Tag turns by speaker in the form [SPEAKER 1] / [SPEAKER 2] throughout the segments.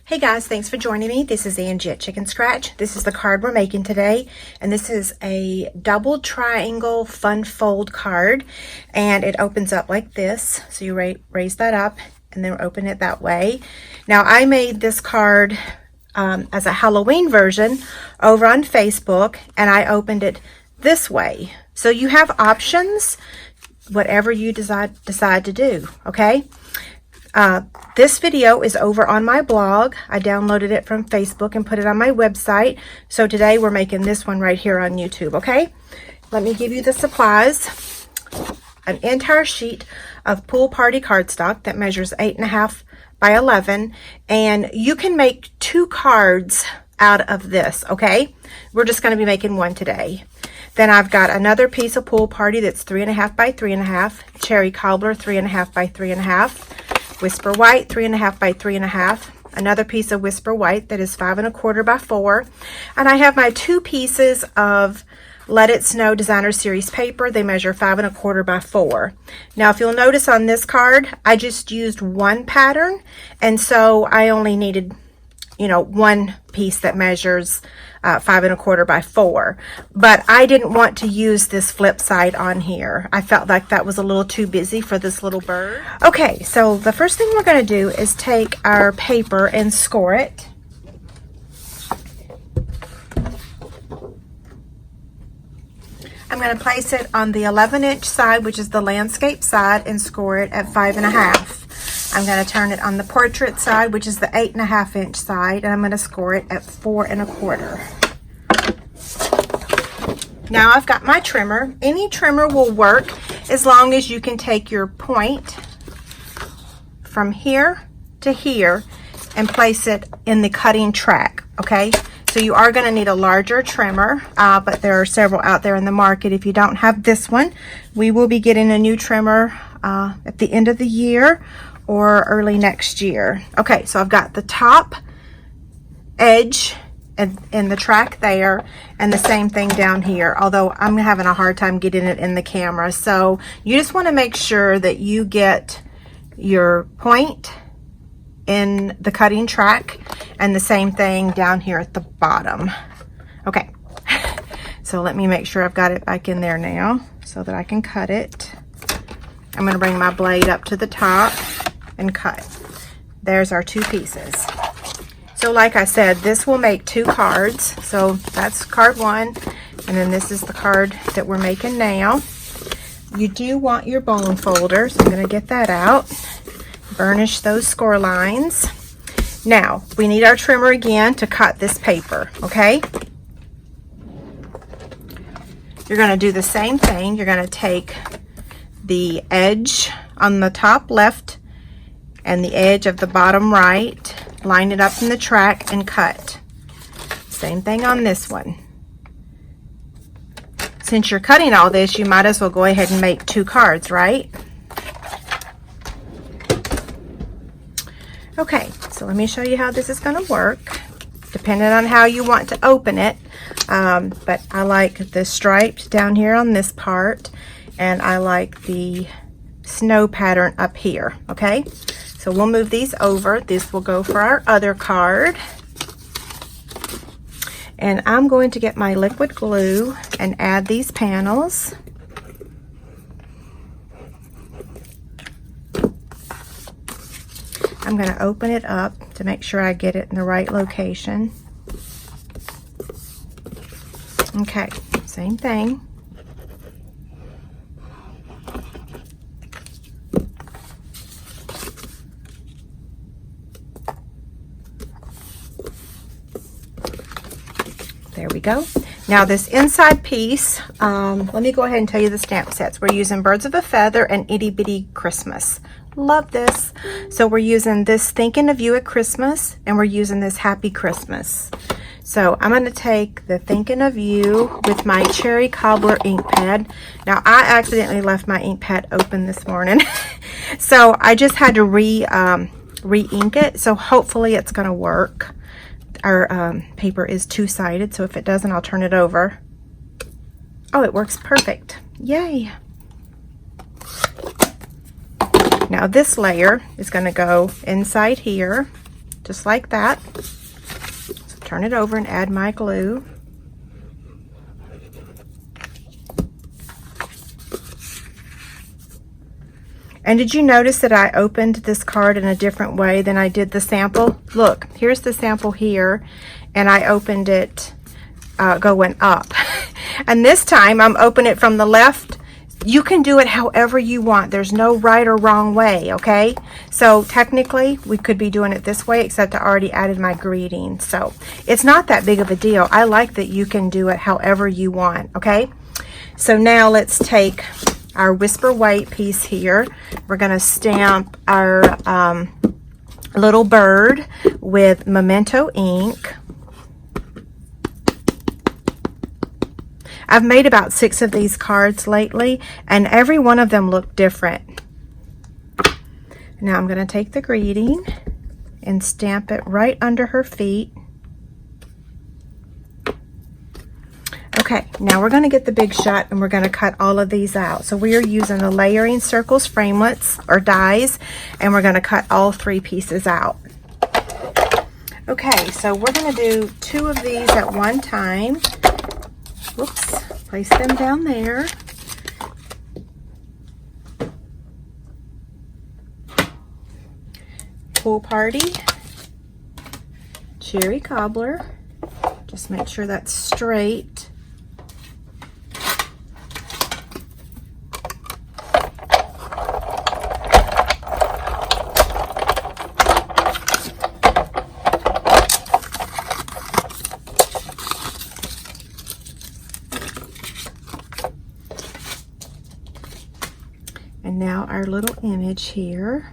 [SPEAKER 1] Hey guys, thanks for joining me. This is Angie at Chicken Scratch. This is the card we're making today, and this is a double triangle fun fold card, and it opens up like this. So you raise that up and then open it that way. Now I made this card as a Halloween version over on Facebook, and I opened it this way. So you have options, whatever you decide to do, okay? This video is over on my blog. I downloaded it from Facebook and put it on my website. So today we're making this one right here on YouTube, okay? Let me give you the supplies. An entire sheet of Pool Party cardstock that measures 8.5 by 11. And you can make 2 cards out of this, okay? We're just going to be making one today. Then I've got another piece of Pool Party that's 3.5 by 3.5. Cherry Cobbler, 3.5 by 3.5. Whisper White, 3.5 by 3.5. Another piece of Whisper White that is 5 1/4 by 4. And I have my 2 pieces of Let It Snow Designer Series paper. They measure 5 1/4 by 4. Now, if you'll notice on this card, I just used one pattern, and so I only needed, one piece that measures 5 1/4 by 4. But I didn't want to use this flip side on here. I felt like that was a little too busy for this little bird. Okay, so the first thing we're going to do is take our paper and score it. I'm going to place it on the 11-inch side, which is the landscape side, and score it at 5.5. I'm going to turn it on the portrait side, which is the 8.5-inch side, and I'm going to score it at 4 1/4. Now I've got my trimmer. Any trimmer will work as long as you can take your point from here to here and place it in the cutting track, okay? So you are going to need a larger trimmer, but there are several out there in the market. If you don't have this one, we will be getting a new trimmer at the end of the year or early next year. Okay, so I've got the top edge and the track there, and the same thing down here, although I'm having a hard time getting it in the camera. So you just want to make sure that you get your point in the cutting track, and the same thing down here at the bottom. Okay, so let me make sure I've got it back in there now so that I can cut it. I'm going to bring my blade up to the top and cut. There's our 2 pieces. So like I said, this will make 2 cards. So that's card 1, and then this is the card that we're making now. You do want your bone folder, so I'm going to get that out. Burnish those score lines. Now, we need our trimmer again to cut this paper, okay? You're going to do the same thing. You're going to take the edge on the top left and the edge of the bottom right, line it up in the track, and cut. Same thing on this one. Since you're cutting all this, you might as well go ahead and make 2 cards, right? Okay, so let me show you how this is going to work, depending on how you want to open it. But I like the striped down here on this part, and I like the snow pattern up here, okay? So we'll move these over. This will go for our other card. And I'm going to get my liquid glue and add these panels. I'm going to open it up to make sure I get it in the right location. Okay, same thing. There we go. Now this inside piece, let me go ahead and tell you the stamp sets. We're using Birds of a Feather and Itty Bitty Christmas. Love this. So we're using this Thinking of You at Christmas, and we're using this Happy Christmas. So I'm going to take the Thinking of You with my Cherry Cobbler ink pad. Now I accidentally left my ink pad open this morning. So I just had to re-ink it. So hopefully it's going to work. Our paper is 2-sided, so if it doesn't, I'll turn it over. Oh, it works perfect. Yay. Now this layer is going to go inside here. just like that. So turn it over and add my glue. And did you notice that I opened this card in a different way than I did the sample? Look, here's the sample here, and I opened it going up. And this time I'm opening it from the left. You can do it however you want. There's no right or wrong way, okay? So technically, we could be doing it this way, except I already added my greeting. So it's not that big of a deal. I like that you can do it however you want, okay? So now let's take our Whisper White piece here. We're going to stamp our little bird with Memento ink. I've made about 6 of these cards lately, and every one of them look different. Now I'm going to take the greeting and stamp it right under her feet. Okay, now we're going to get the Big Shot and we're going to cut all of these out. So we are using the Layering Circles framelits or dies, and we're going to cut all 3 pieces out. Okay, so we're going to do 2 of these at one time. Whoops, place them down there. Pool Party, Cherry Cobbler. Just make sure that's straight. And now our little image here.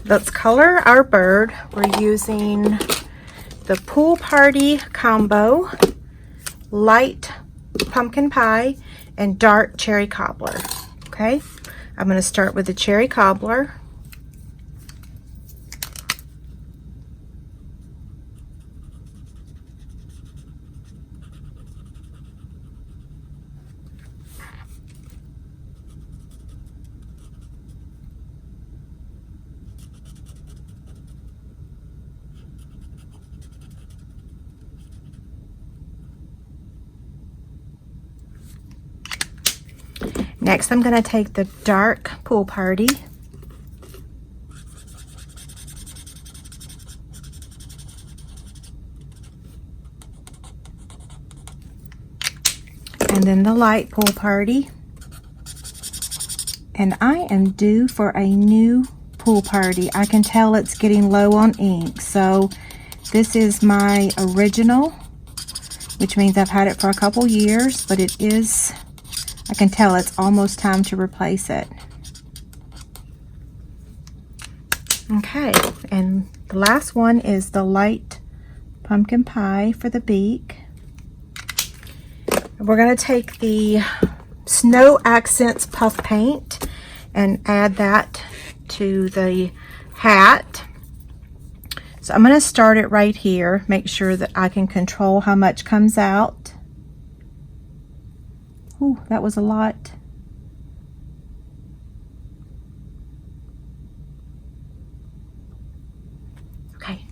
[SPEAKER 1] Let's color our bird. We're using the Pool Party combo, light pumpkin pie, and dark cherry cobbler. Okay, I'm going to start with the cherry cobbler. Next, I'm going to take the dark Pool Party. And then the light Pool Party. And I am due for a new Pool Party. I can tell it's getting low on ink. So this is my original, which means I've had it for a couple years, but it is, I can tell it's almost time to replace it. Okay, and the last one is the light pumpkin pie for the beak. We're going to take the Snow Accents puff paint and add that to the hat. So I'm going to start it right here, make sure that I can control how much comes out. Ooh, that was a lot. Okay.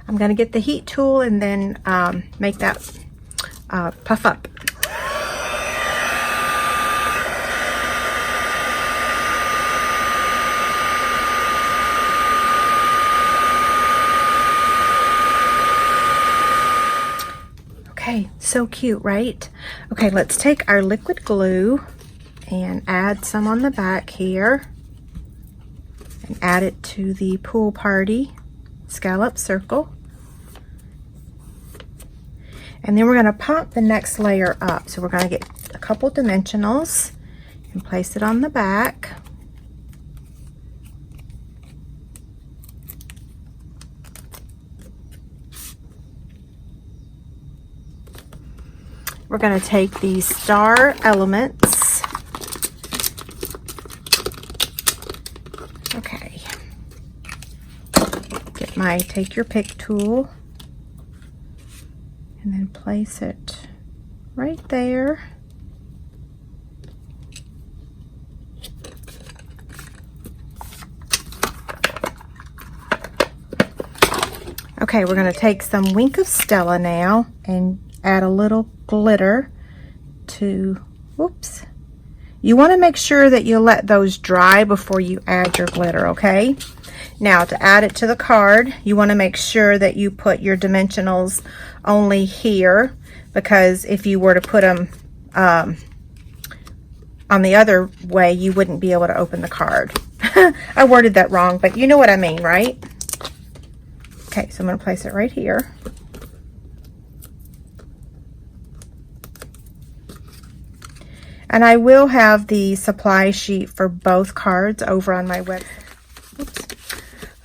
[SPEAKER 1] I'm going to get the heat tool and then make that puff up. Okay, so cute, right? Okay, let's take our liquid glue and add some on the back here and add it to the Pool Party scallop circle. And then we're going to pop the next layer up. So we're going to get a couple dimensionals and place it on the back. We're going to take these star elements. Okay. Get my take your pick tool and then place it right there. Okay, we're going to take some Wink of Stella now and add a little glitter to, whoops. You want to make sure that you let those dry before you add your glitter, okay? Now, to add it to the card, you want to make sure that you put your dimensionals only here, because if you were to put them on the other way, you wouldn't be able to open the card. I worded that wrong, but you know what I mean, right? Okay, so I'm going to place it right here. And I will have the supply sheet for both cards over on my website. Oops.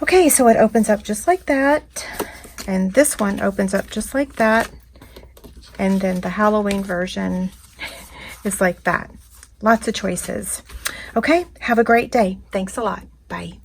[SPEAKER 1] Okay, so it opens up just like that. And this one opens up just like that. And then the Halloween version is like that. Lots of choices. Okay, have a great day. Thanks a lot. Bye.